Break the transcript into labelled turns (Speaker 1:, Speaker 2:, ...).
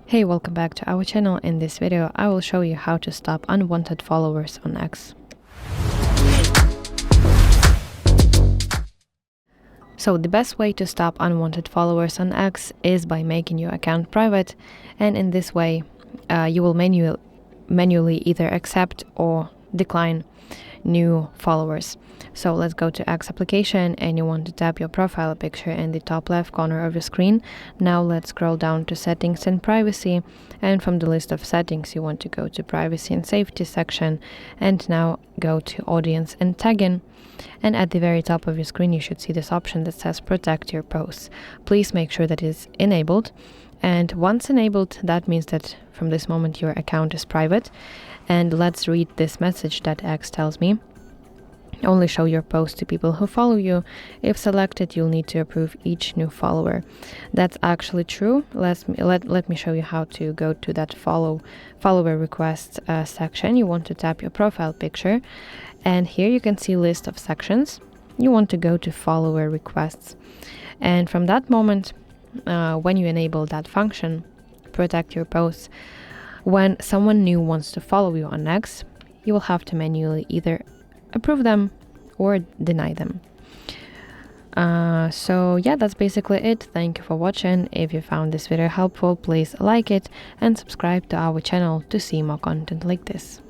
Speaker 1: Hey, welcome back to our channel. In this video, I will show you how to stop unwanted followers on X. So the best way to stop unwanted followers on X is by making your account private, and in this way, you will manually either accept or decline new followers. So let's go to X application, and you want to tap your profile picture in the top left corner of your screen. Now let's scroll down to settings and privacy, and from the list of settings you want to go to privacy and safety section, and now go to audience and tagging. And at the very top of your screen you should see this option that says protect your posts. Please make sure that is enabled, and once enabled, that means that from this moment your account is private. And let's read this message that X tells me. Only show your post to people who follow you. If selected, you'll need to approve each new follower. That's actually true. Let me show you how to go to that follower requests section. You want to tap your profile picture, and here you can see a list of sections. You want to go to follower requests, and from that moment, when you enable that function, protect your posts, when someone new wants to follow you on X, you will have to manually either approve them or deny them. So yeah, that's basically it. Thank you for watching. If you found this video helpful, please like it and subscribe to our channel to see more content like this.